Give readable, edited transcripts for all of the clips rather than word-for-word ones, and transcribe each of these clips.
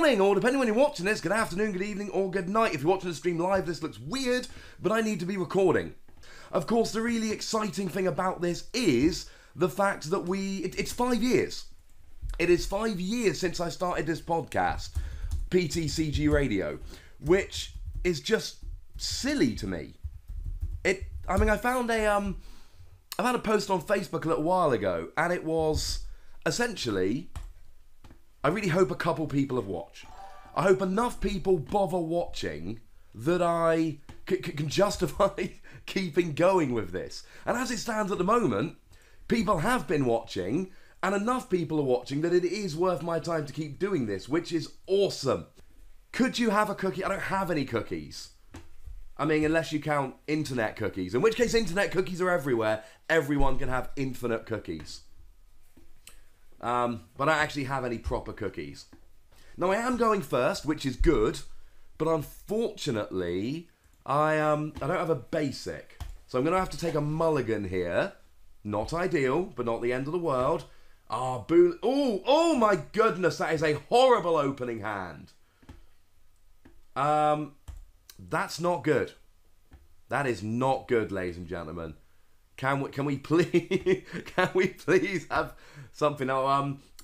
morning, or depending when you're watching this, good afternoon, good evening, or good night. If you're watching the stream live, this looks weird, but I need to be recording. Of course, the really exciting thing about this is the fact that it's 5 years. It is 5 years since I started this podcast, PTCGRadio, which is just silly to me. I found a post on Facebook a little while ago, and it was essentially, I really hope a couple people have watched. I hope enough people bother watching that I can justify keeping going with this. And as it stands at the moment, people have been watching, and enough people are watching that it is worth my time to keep doing this, which is awesome. Could you have a cookie? I don't have any cookies. I mean, unless you count internet cookies, in which case internet cookies are everywhere. Everyone can have infinite cookies. But I don't actually have any proper cookies. Now, I am going first, which is good, but unfortunately, I don't have a basic. So I'm going to have to take a mulligan here. Not ideal, but not the end of the world. Ah, Bulu. Oh my goodness, that is a horrible opening hand. That's not good. That is not good, ladies and gentlemen. Can we please have something? Now,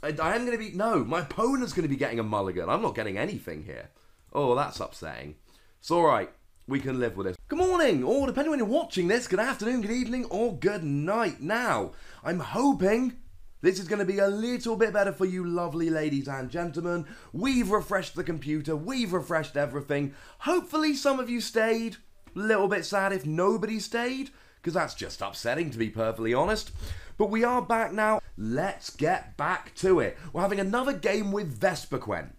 I am going to be, no, my opponent's going to be getting a mulligan. I'm not getting anything here. Oh, that's upsetting. It's all right. We can live with this. Good morning, or depending when you're watching this, good afternoon, good evening, or good night. Now, I'm hoping this is going to be a little bit better for you lovely ladies and gentlemen. We've refreshed the computer. We've refreshed everything. Hopefully some of you stayed. A little bit sad if nobody stayed, because that's just upsetting, to be perfectly honest. But we are back now. Let's get back to it. We're having another game with Vespiquen.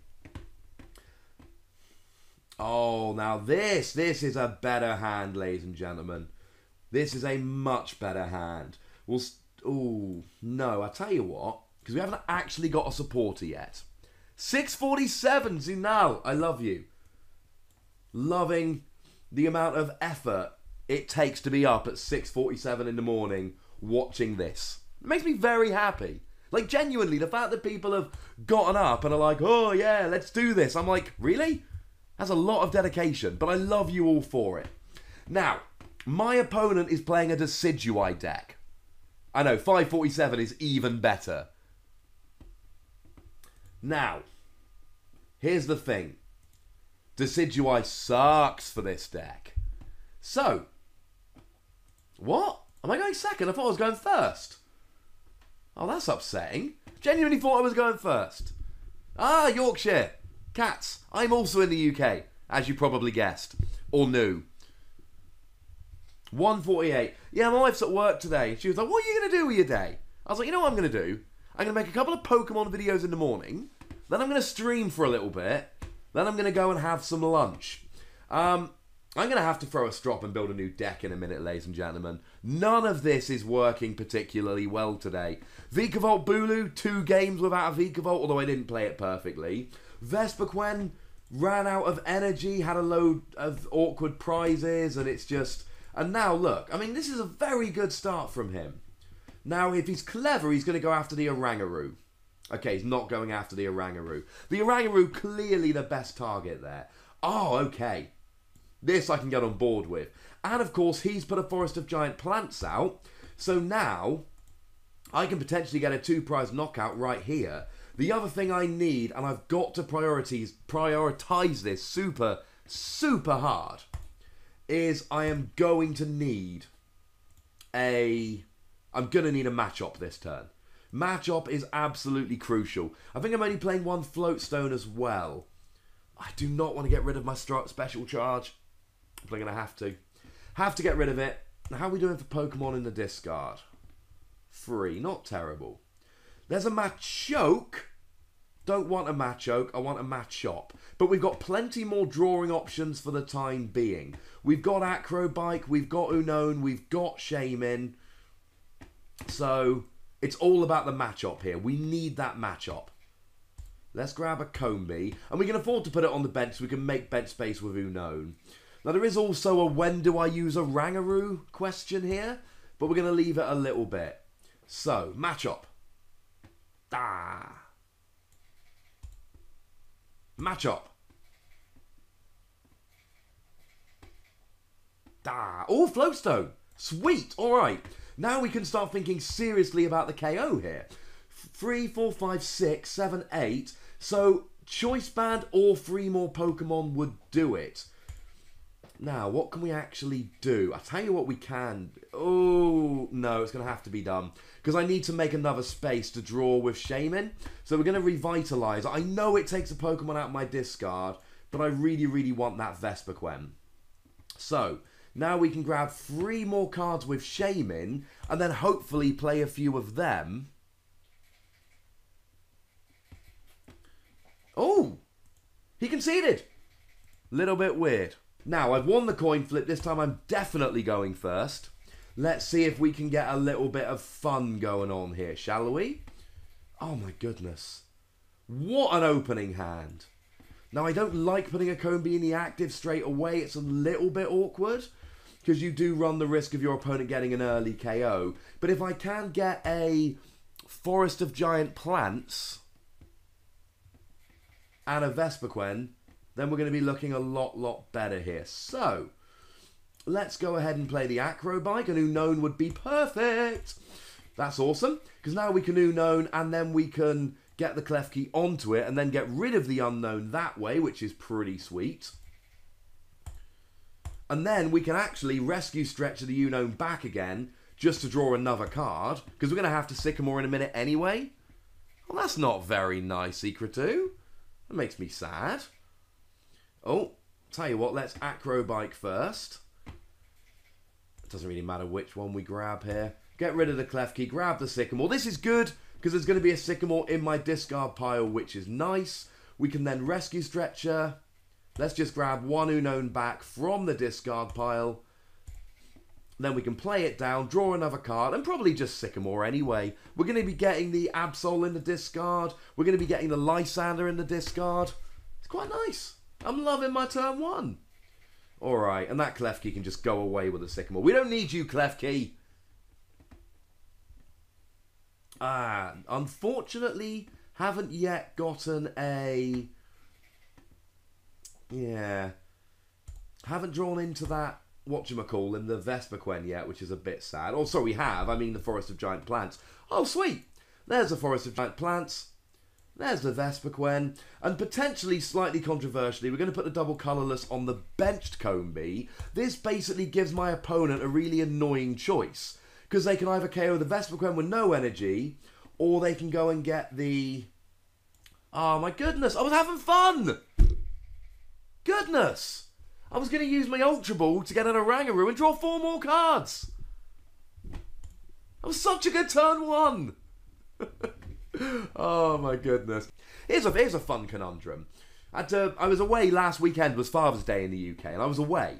Oh, now this is a better hand, ladies and gentlemen. This is a much better hand. Oh, no, I tell you what, because we haven't actually got a supporter yet. 647, Zunal, I love you. Loving the amount of effort it takes to be up at 6:47 in the morning watching this. It makes me very happy. Like, genuinely, the fact that people have gotten up and are like, oh yeah, let's do this. I'm like, really? That's a lot of dedication, but I love you all for it. Now, my opponent is playing a Decidueye deck. I know, 547 is even better. Now, here's the thing. Decidueye sucks for this deck. So, what? Am I going second? I thought I was going first. Oh, that's upsetting. Genuinely thought I was going first. Ah, Yorkshire. Cats. I'm also in the UK, as you probably guessed. Or knew. 1:48. Yeah, my wife's at work today. And she was like, what are you going to do with your day? I was like, you know what I'm going to do? I'm going to make a couple of Pokemon videos in the morning. Then I'm going to stream for a little bit. Then I'm going to go and have some lunch. I'm going to have to throw a strop and build a new deck in a minute, ladies and gentlemen. None of this is working particularly well today. Vikavolt Bulu, 2 games without a Vikavolt, although I didn't play it perfectly. Vespiquen ran out of energy, had a load of awkward prizes, and it's just... And now, look, I mean, this is a very good start from him. Now, if he's clever, he's going to go after the Oranguru. Okay, he's not going after the Oranguru. The Oranguru, clearly the best target there. Oh, okay. This I can get on board with. And, of course, he's put a Forest of Giant Plants out. So now, I can potentially get a 2-prize knockout right here. The other thing I need, and I've got to prioritize this super, super hard, is I am going to need a Machop this turn. Machop is absolutely crucial. I think I'm only playing 1 Floatstone as well. I do not want to get rid of my special charge. I'm going to have to. Have to get rid of it. Now, how are we doing for Pokemon in the discard? 3, not terrible. There's a Machoke. Don't want a Machoke, I want a Machop. But we've got plenty more drawing options for the time being. We've got Acrobike, we've got Unown, we've got Shaman. So, it's all about the Machop here. We need that Machop. Let's grab a Combi. And we can afford to put it on the bench so we can make bench space with Unown. Now, there is also a when do I use a Rangaroo question here. But we're going to leave it a little bit. So, Machop. Ah. Match up. Oh, Flowstone. Sweet. All right. Now we can start thinking seriously about the KO here. 3, 4, 5, 6, 7, 8. So, Choice Band or 3 more Pokemon would do it. Now, what can we actually do? I'll tell you what we can. Oh, no, it's going to have to be done. Because I need to make another space to draw with Shaman. So we're going to Revitalise. I know it takes a Pokemon out of my discard, but I really, really want that Vespiquen. So, now we can grab 3 more cards with Shaman, and then hopefully play a few of them. Oh! He conceded! Little bit weird. Now, I've won the coin flip. This time I'm definitely going first. Let's see if we can get a little bit of fun going on here, shall we? Oh my goodness. What an opening hand. Now, I don't like putting a Combi in the active straight away. It's a little bit awkward, because you do run the risk of your opponent getting an early KO. But if I can get a Forest of Giant Plants and a Vespiquen, then we're going to be looking a lot better here. So, let's go ahead and play the Acrobike. An Unknown would be perfect. That's awesome, because now we can Unknown, and then we can get the Klefki onto it, and then get rid of the Unknown that way, which is pretty sweet. And then we can actually Rescue Stretch the Unknown back again, just to draw another card, because we're going to have to Sycamore in a minute anyway. Well, that's not very nice, Secretu. That makes me sad. Oh, tell you what, let's Acrobike first. It doesn't really matter which one we grab here. Get rid of the Klefki, grab the Sycamore. This is good, because there's going to be a Sycamore in my discard pile, which is nice. We can then Rescue Stretcher. Let's just grab 1 Unknown back from the discard pile. Then we can play it down, draw another card, and probably just Sycamore anyway. We're going to be getting the Absol in the discard. We're going to be getting the Lysander in the discard. It's quite nice. I'm loving my turn 1. Alright, and that Klefki can just go away with a Sycamore. We don't need you, Klefki. Unfortunately, haven't yet gotten a... Yeah. Haven't drawn into that, whatchamacallin, the Vespiquen yet, which is a bit sad. Oh, sorry, we have. I mean the Forest of Giant Plants. Oh, sweet. There's the Forest of Giant Plants. There's the Vespiquen. And potentially, slightly controversially, we're going to put the double colourless on the benched Combi. This basically gives my opponent a really annoying choice, because they can either KO the Vespiquen with no energy, or they can go and get the... Oh my goodness, I was having fun! Goodness! I was going to use my Ultra Ball to get an Orangaroo and draw 4 more cards! That was such a good turn 1! Oh my goodness. Here's a fun conundrum. I was away last weekend, was Father's Day in the UK, and I was away.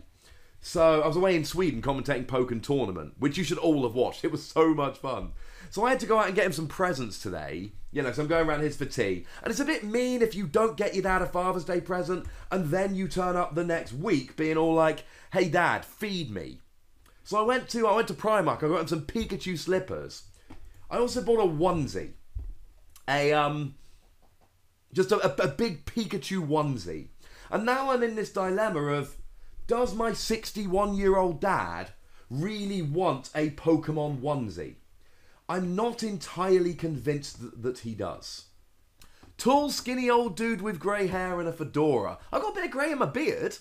So I was away in Sweden commentating Pokémon Tournament, which you should all have watched. It was so much fun. So I had to go out and get him some presents today. You know, so I'm going around his for tea. And it's a bit mean if you don't get your dad a Father's Day present, and then you turn up the next week being all like, hey dad, feed me. So I went to Primark, I got him some Pikachu slippers. I also bought a onesie. Just a big Pikachu onesie. And now I'm in this dilemma of, does my 61-year-old dad really want a Pokemon onesie? I'm not entirely convinced that he does. Tall, skinny old dude with grey hair and a fedora. I've got a bit of grey in my beard.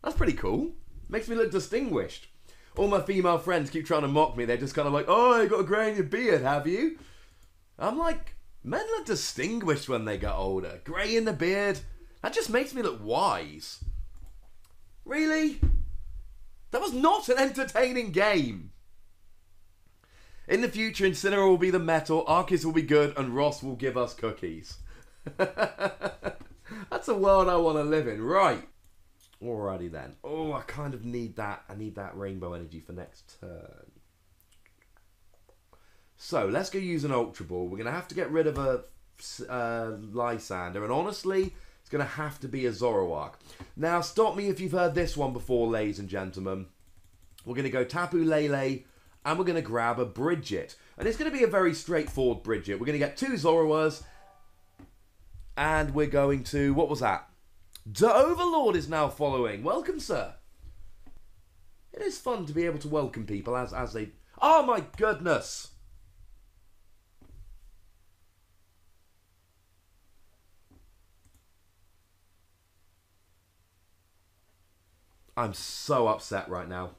That's pretty cool. Makes me look distinguished. All my female friends keep trying to mock me. They're just kind of like, oh, you got a grey in your beard, have you? I'm like, men look distinguished when they get older. Grey in the beard. That just makes me look wise. Really? That was not an entertaining game. In the future, Incineroar will be the metal, Arceus will be good, and Ross will give us cookies. That's a world I want to live in. Right. Alrighty then. Oh, I kind of need that. I need that rainbow energy for next turn. So, let's go use an Ultra Ball. We're going to have to get rid of a Lysander, and honestly, it's going to have to be a Zoroark. Now, stop me if you've heard this one before, ladies and gentlemen. We're going to go Tapu Lele, and we're going to grab a Bridget. And it's going to be a very straightforward Bridget. We're going to get 2 Zoroarks, and we're going to... What was that? The Overlord is now following. Welcome, sir. It is fun to be able to welcome people as they... Oh, my goodness. I'm so upset right now.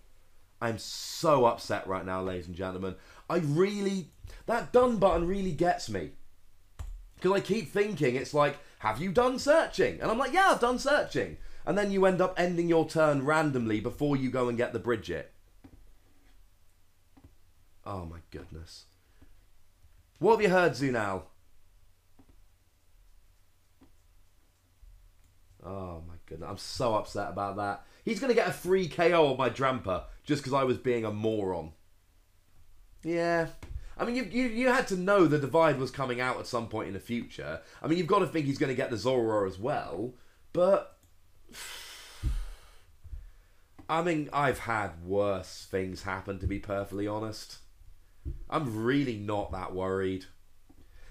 I'm so upset right now, ladies and gentlemen. That done button really gets me. Because I keep thinking, it's like, have you done searching? And I'm like, yeah, I've done searching. And then you end up ending your turn randomly before you go and get the Bridget. Oh my goodness. What have you heard, Zunal? Oh my goodness, I'm so upset about that. He's going to get a free KO on my Drampa just because I was being a moron. Yeah. I mean, you had to know the Divide was coming out at some point in the future. I mean, you've got to think he's going to get the Zoroark as well. But... I mean, I've had worse things happen, to be perfectly honest. I'm really not that worried.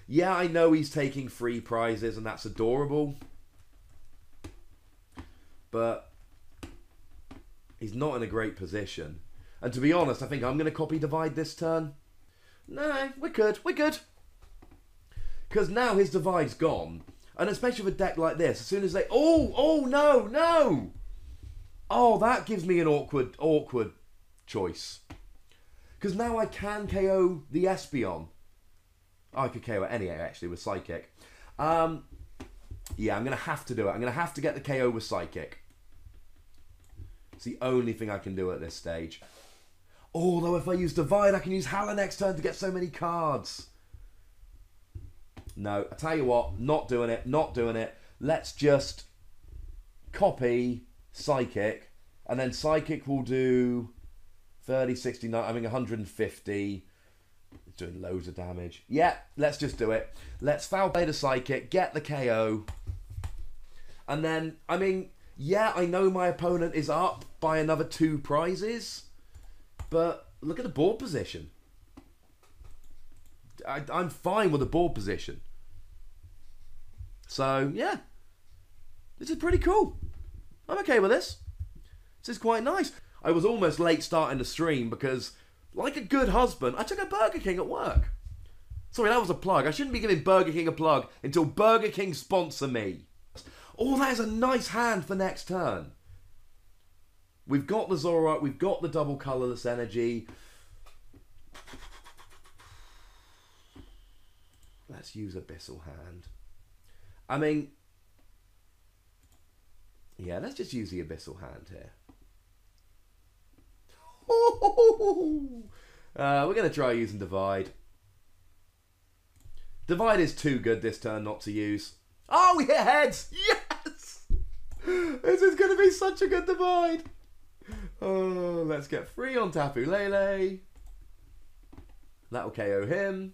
Yeah, I know he's taking free prizes and that's adorable. But he's not in a great position. And to be honest, I think I'm going to copy Divide this turn. No, we're good. We're good. Because now his Divide's gone. And especially with a deck like this, as soon as they... Oh, no, no! Oh, that gives me an awkward choice. Because now I can KO the Espeon. Oh, I could KO it anyway, actually, with Psychic. Yeah, I'm going to have to do it. I'm going to have to get the KO with Psychic. It's the only thing I can do at this stage. Although if I use Divide, I can use Hala next turn to get so many cards. No, I tell you what, not doing it, not doing it. Let's just copy Psychic, and then Psychic will do 30, 69, I mean 150. It's doing loads of damage. Yeah, let's just do it. Let's foul play the Psychic, get the KO. And then, I mean, yeah, I know my opponent is up by another 2 prizes, but look at the board position. I'm fine with the board position. So, yeah. This is pretty cool. I'm okay with this. This is quite nice. I was almost late starting the stream because, like a good husband, I took a Burger King at work. Sorry, that was a plug. I shouldn't be giving Burger King a plug until Burger King sponsor me. Oh, that is a nice hand for next turn. We've got the Zoroark, we've got the double colourless energy. Let's use Abyssal Hand. I mean, yeah, let's just use the Abyssal Hand here. We're going to try using Divide. Divide is too good this turn not to use. Oh, we hit heads! Yes! This is going to be such a good Divide. Oh, let's get free on Tapu Lele. That'll KO him.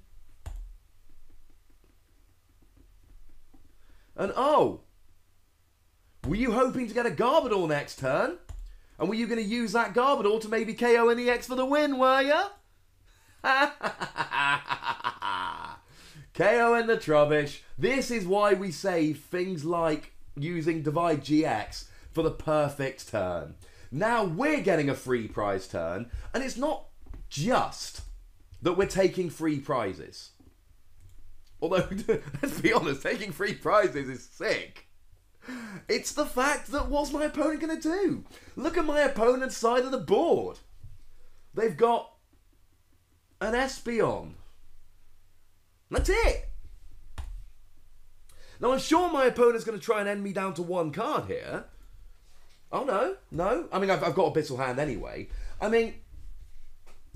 And oh! Were you hoping to get a Garbodor next turn? And were you going to use that Garbodor to maybe KO an EX for the win, were ya? KO in the Trubbish. This is why we save things like using Divide GX for the perfect turn. Now we're getting a free prize turn, and it's not just that we're taking free prizes. Although, let's be honest, taking free prizes is sick. It's the fact that what's my opponent going to do? Look at my opponent's side of the board. They've got an Espeon. That's it. Now, I'm sure my opponent's going to try and end me down to 1 card here. Oh, no. No. I mean, I've got Abyssal Hand anyway. I mean,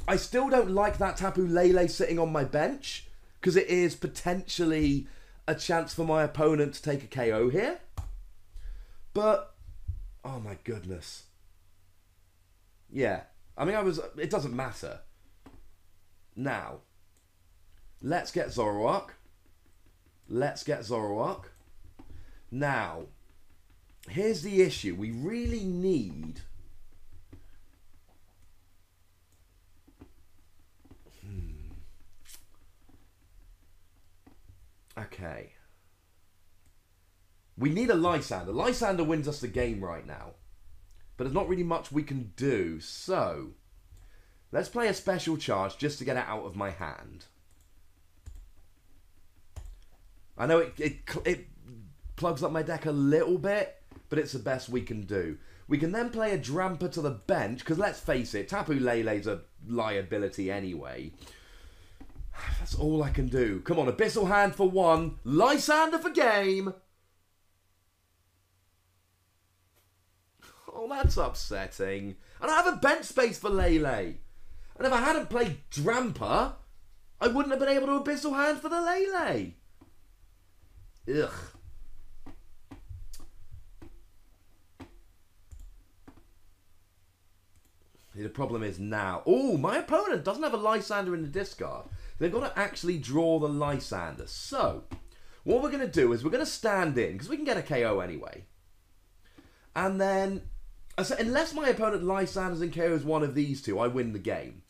I still don't like that Tapu Lele sitting on my bench because it is potentially a chance for my opponent to take a KO here. But, oh my goodness. Yeah. I mean, it doesn't matter. Now, let's get Zoroark. Let's get Zoroark. Now, here's the issue. We really need... Okay. We need a Lysander. Lysander wins us the game right now. But there's not really much we can do. So, let's play a special charge just to get it out of my hand. I know it plugs up my deck a little bit, but it's the best we can do. We can then play a Drampa to the bench, because let's face it, Tapu Lele's a liability anyway. That's all I can do. Come on, Abyssal Hand for one, Lysander for game! Oh, that's upsetting. And I have a bench space for Lele. And if I hadn't played Drampa, I wouldn't have been able to Abyssal Hand for the Lele. Ugh. The problem is now... Oh, my opponent doesn't have a Lysander in the discard. They've got to actually draw the Lysander. So, what we're going to do is we're going to stand in, because we can get a KO anyway. And then, unless my opponent Lysanders and KOs one of these two, I win the game.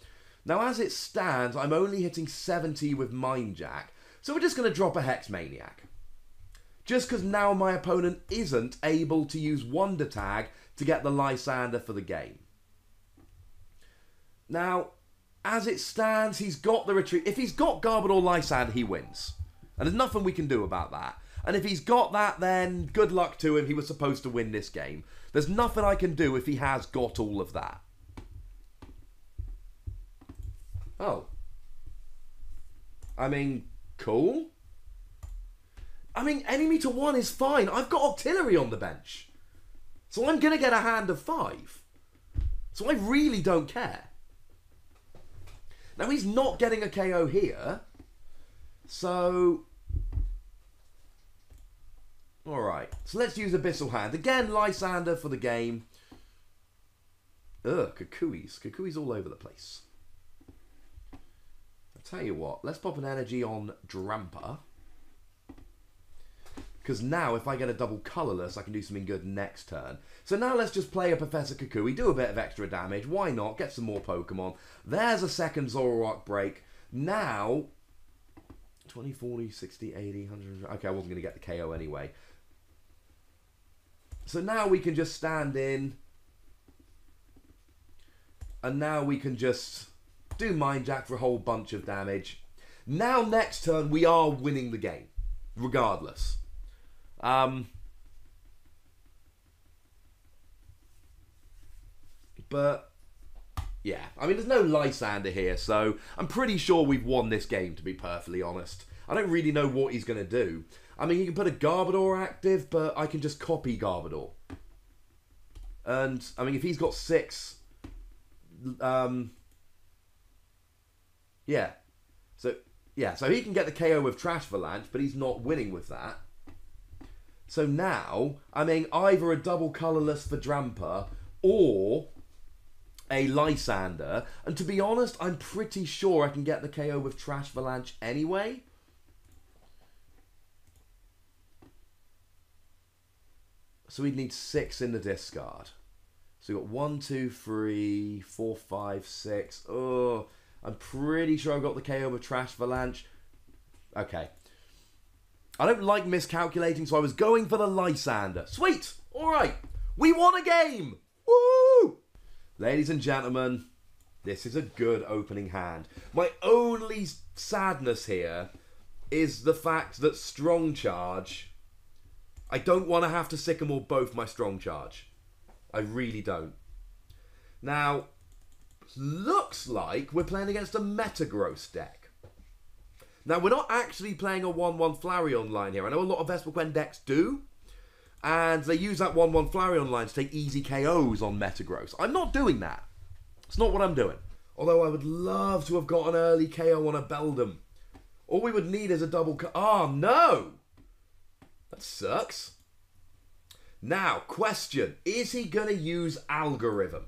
Now, as it stands, I'm only hitting 70 with Mind Jack. So we're just going to drop a Hex Maniac. Just because now my opponent isn't able to use Wonder Tag to get the Lysander for the game. Now, as it stands, he's got the retreat. If he's got Garbodor Lysander, he wins. And there's nothing we can do about that. And if he's got that, then good luck to him. He was supposed to win this game. There's nothing I can do if he has got all of that. Oh. I mean, cool. I mean, enemy to one is fine. I've got Artillery on the bench. So I'm going to get a hand of 5. So I really don't care. Now, he's not getting a KO here. So... Alright. So let's use Abyssal Hand. Again, Lysander for the game. Ugh, Kukui's. Kukui's all over the place. I'll tell you what. Let's pop an energy on Drampa. Because now, if I get a double colourless, I can do something good next turn. So now let's just play a Professor Kukui, do a bit of extra damage. Why not? Get some more Pokemon. There's a second Zoroark break. Now, 20, 40, 60, 80, 100... Okay, I wasn't going to get the KO anyway. So now we can just stand in. And now we can just do Mind Jack for a whole bunch of damage. Now, next turn, we are winning the game. Regardless. But, yeah. I mean, there's no Lysander here, so I'm pretty sure we've won this game, to be perfectly honest. I don't really know what he's going to do. I mean, he can put a Garbodor active, but I can just copy Garbodor. And, I mean, if he's got 6... yeah. So he can get the KO with Trash Avalanche, but he's not winning with that. So now, I mean, either a double colourless for Drampa or a Lysander. And to be honest, I'm pretty sure I can get the KO with Trash Avalanche anyway. So we'd need 6 in the discard. So we've got 1, 2, 3, 4, 5, 6. Oh, I'm pretty sure I've got the KO with Trash Avalanche. Okay. I don't like miscalculating, so I was going for the Lysander. Sweet! Alright, we won a game! Woo! Ladies and gentlemen, this is a good opening hand. My only sadness here is the fact that Strong Charge... I don't want to have to Sycamore both my Strong Charge. I really don't. Now, looks like we're playing against a Metagross deck. Now, we're not actually playing a 1-1 Flareon line here. I know a lot of Vespiquen decks do. And they use that 1-1 Flareon line to take easy KOs on Metagross. I'm not doing that. It's not what I'm doing. Although I would love to have got an early KO on a Beldum. All we would need is a double... Oh, no! That sucks. Now, question. Is he going to use Algorithm?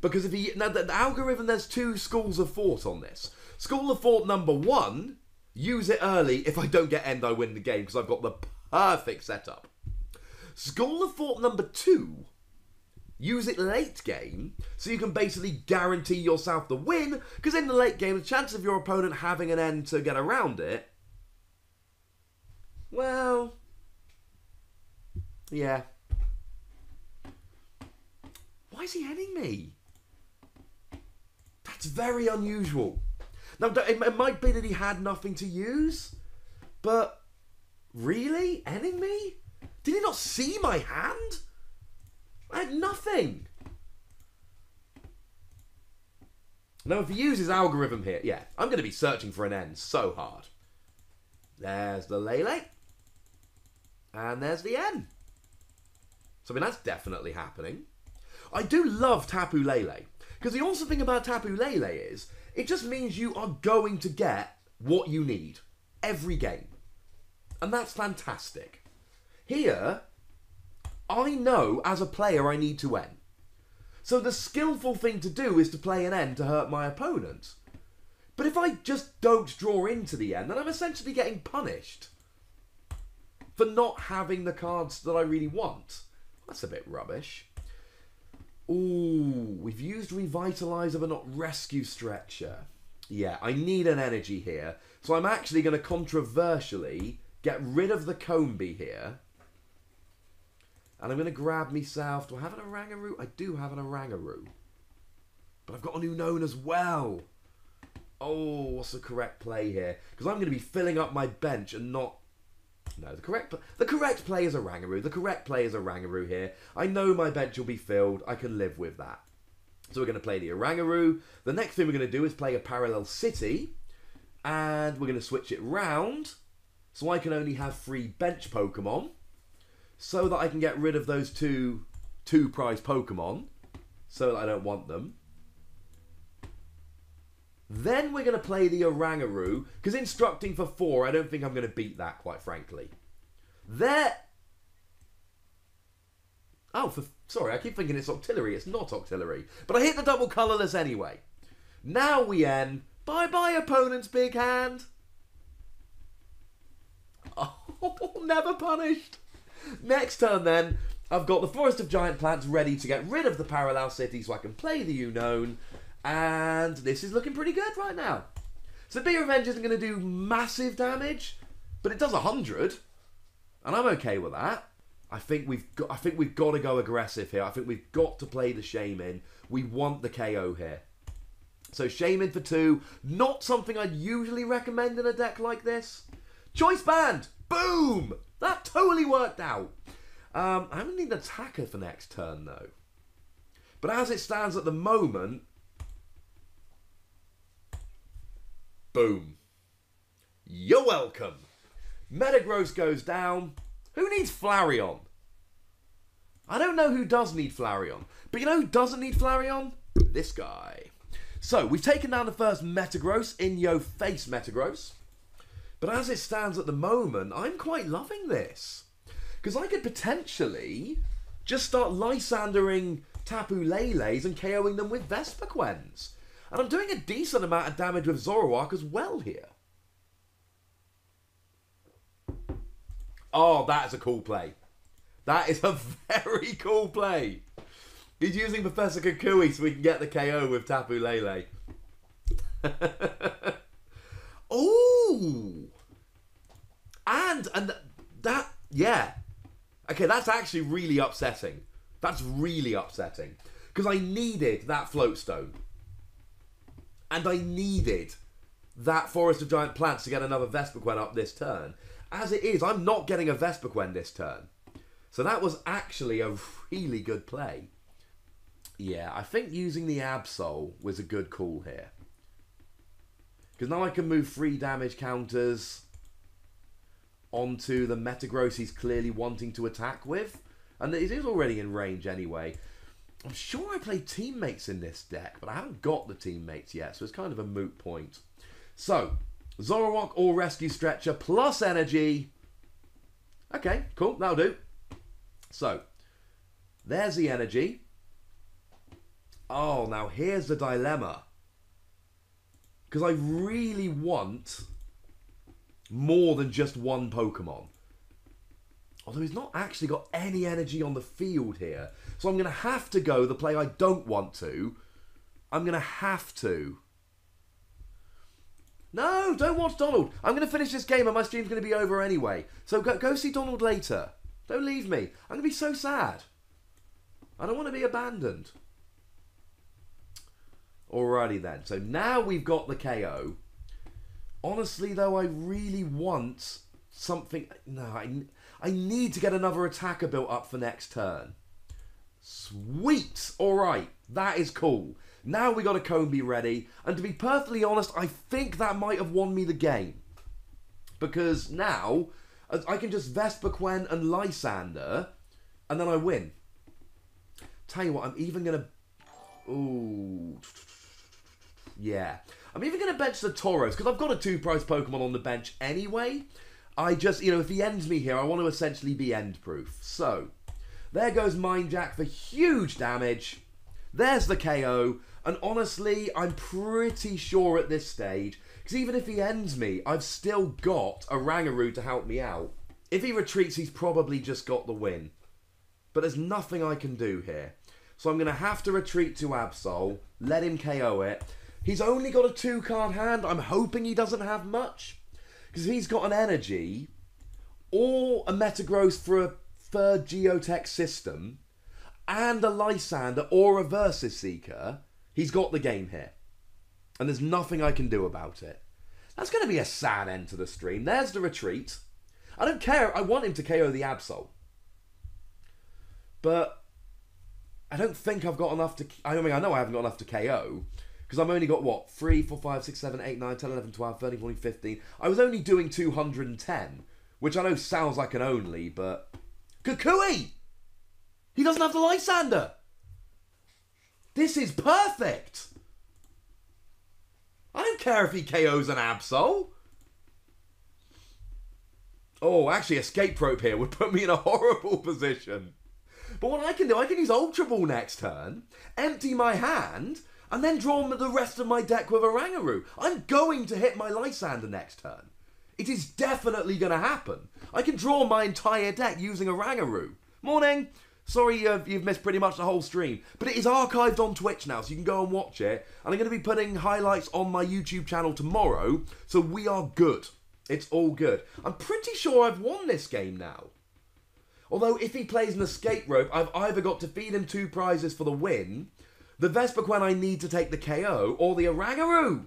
Because if he... Now, the Algorithm, there's 2 schools of thought on this. School of thought number 1, use it early. If I don't get end, I win the game because I've got the perfect setup. School of thought number 2, use it late game so you can basically guarantee yourself the win, because in the late game, the chance of your opponent having an end to get around it, well, Yeah. Why is he ending me? That's very unusual. Now, it might be that he had nothing to use, but really? Ending me? Did he not see my hand? I had nothing. Now, if he uses algorithm here, yeah, I'm going to be searching for an end so hard. There's the Lele. And there's the N. So, I mean, that's definitely happening. I do love Tapu Lele. Because the awesome thing about Tapu Lele is, it just means you are going to get what you need. Every game. And that's fantastic. Here, I know as a player I need to N. So the skillful thing to do is to play an N to hurt my opponent. But if I just don't draw into the N, then I'm essentially getting punished for not having the cards that I really want. That's a bit rubbish. Ooh, we've used Revitalizer but not Rescue Stretcher. Yeah, I need an energy here. So I'm actually going to controversially get rid of the Combee here. And I'm going to grab myself... Do I have an Oranguru? I do have an Oranguru. But I've got an Unown as well. Oh, what's the correct play here? Because I'm going to be filling up my bench and not... No, the correct play is Oranguru. The correct play is Oranguru here. I know my bench will be filled. I can live with that. So we're going to play the Oranguru. The next thing we're going to do is play a Parallel City. And we're going to switch it round. So I can only have 3 bench Pokemon. So that I can get rid of those two prize Pokemon. So that I don't want them. Then we're going to play the Oranguru. Because instructing for 4, I don't think I'm going to beat that, quite frankly. Sorry, I keep thinking it's Octillery. It's not Octillery. But I hit the double colourless anyway. Now we end. Bye-bye, opponent's big hand. Oh, never punished. Next turn then, I've got the Forest of Giant Plants ready to get rid of the Parallel City so I can play the Unown. And this is looking pretty good right now. So Bee Revenge isn't going to do massive damage, but it does 100. And I'm okay with that. I think we've got to go aggressive here. I think we've got to play the Shaman. We want the KO here. So Shaman for 2. Not something I'd usually recommend in a deck like this. Choice Band! Boom! That totally worked out. I'm going to need an attacker for next turn, though. But as it stands at the moment... Boom. You're welcome. Metagross goes down. Who needs Flareon? I don't know who does need Flareon. But you know who doesn't need Flareon? This guy. So, we've taken down the first Metagross. In yo face Metagross. But as it stands at the moment, I'm quite loving this. Because I could potentially just start Lysandering Tapu Leles and KOing them with Vespiquens. And I'm doing a decent amount of damage with Zoroark as well here. Oh, that is a cool play. That is a very cool play. He's using Professor Kukui so we can get the KO with Tapu Lele. Ooh! And that, yeah. Okay, that's actually really upsetting. That's really upsetting. Because I needed that Floatstone. And I needed that Forest of Giant Plants to get another Vespiquen up this turn. As it is, I'm not getting a Vespiquen this turn. So that was actually a really good play. Yeah, I think using the Absol was a good call here. Because now I can move 3 damage counters onto the Metagross he's clearly wanting to attack with. And it is already in range anyway. I'm sure I played teammates in this deck, but I haven't got the teammates yet, so it's kind of a moot point. So, Zoroark or Rescue Stretcher plus energy. Okay, cool, that'll do. So, there's the energy. Oh, now here's the dilemma. Because I really want more than just one Pokemon. Although he's not actually got any energy on the field here. So I'm going to have to go the play I don't want to. I'm going to have to. No, don't watch Donald. I'm going to finish this game and my stream's going to be over anyway. So go see Donald later. Don't leave me. I'm going to be so sad. I don't want to be abandoned. Alrighty then. So now we've got the KO. Honestly, though, I really want something... No, I need to get another attacker built up for next turn. Sweet! Alright, that is cool. Now we got a Combi ready. And to be perfectly honest, I think that might have won me the game. Because now, I can just Vespiquen and Lysander, and then I win. Tell you what, I'm even going to... Ooh... Yeah. I'm even going to bench the Tauros, because I've got a 2-price Pokemon on the bench anyway. I just, you know, if he ends me here, I want to essentially be end-proof. So, there goes Mind Jack for huge damage. There's the KO. And honestly, I'm pretty sure at this stage, because even if he ends me, I've still got a Rangaroo to help me out. If he retreats, he's probably just got the win. But there's nothing I can do here. So I'm going to have to retreat to Absol, let him KO it. He's only got a 2-card hand. I'm hoping he doesn't have much. Because if he's got an Energy, or a Metagross for a 3rd Geotech system, and a Lysander or a Versus Seeker, he's got the game here. And there's nothing I can do about it. That's going to be a sad end to the stream. There's the retreat. I don't care. I want him to KO the Absol. But I don't think I've got enough to... I mean, I know I haven't got enough to KO. Because I've only got, what, 3, 4, 5, 6, 7, 8, 9, 10, 11, 12, 13, 14, 15. I was only doing 210. Which I know sounds like an only, but... Kukui! He doesn't have the Lysander! This is perfect! I don't care if he KOs an Absol. Oh, actually, Escape Rope here would put me in a horrible position. But what I can do, I can use Ultra Ball next turn, empty my hand, and then draw the rest of my deck with a Rangaroo. I'm going to hit my Lysander next turn. It is definitely going to happen. I can draw my entire deck using a Rangaroo. Morning! Sorry you've missed pretty much the whole stream, but it is archived on Twitch now, so you can go and watch it. And I'm going to be putting highlights on my YouTube channel tomorrow, so we are good. It's all good. I'm pretty sure I've won this game now. Although if he plays an Escape Rope, I've either got to feed him 2 prizes for the win, the Vespiquen I need to take the KO, or the Rangaroo.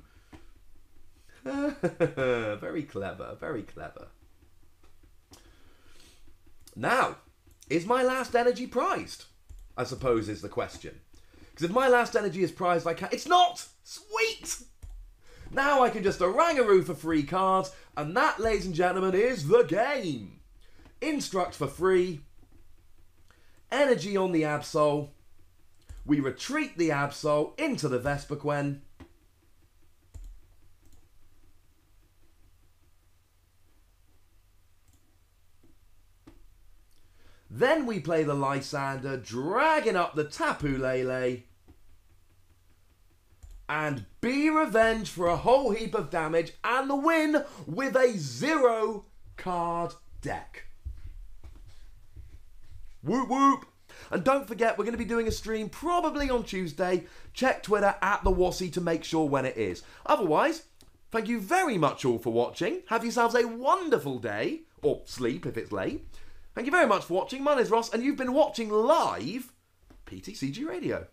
Very clever, very clever. Now, is my last energy prized? I suppose is the question. Because if my last energy is prized, I can't... It's not! Sweet! Now I can just Rangaroo for 3 cards, and that, ladies and gentlemen, is the game. Instruct for free. Energy on the Absol. We retreat the Absol into the Vespiquen. Then we play the Lysander, dragging up the Tapu Lele. And be revenged for a whole heap of damage and the win with a 0-card deck. Whoop whoop. And don't forget, we're going to be doing a stream probably on Tuesday. Check Twitter at the Wassie to make sure when it is. Otherwise, thank you very much all for watching. Have yourselves a wonderful day. Or sleep if it's late. Thank you very much for watching. My name is Ross, and you've been watching live PTCG Radio.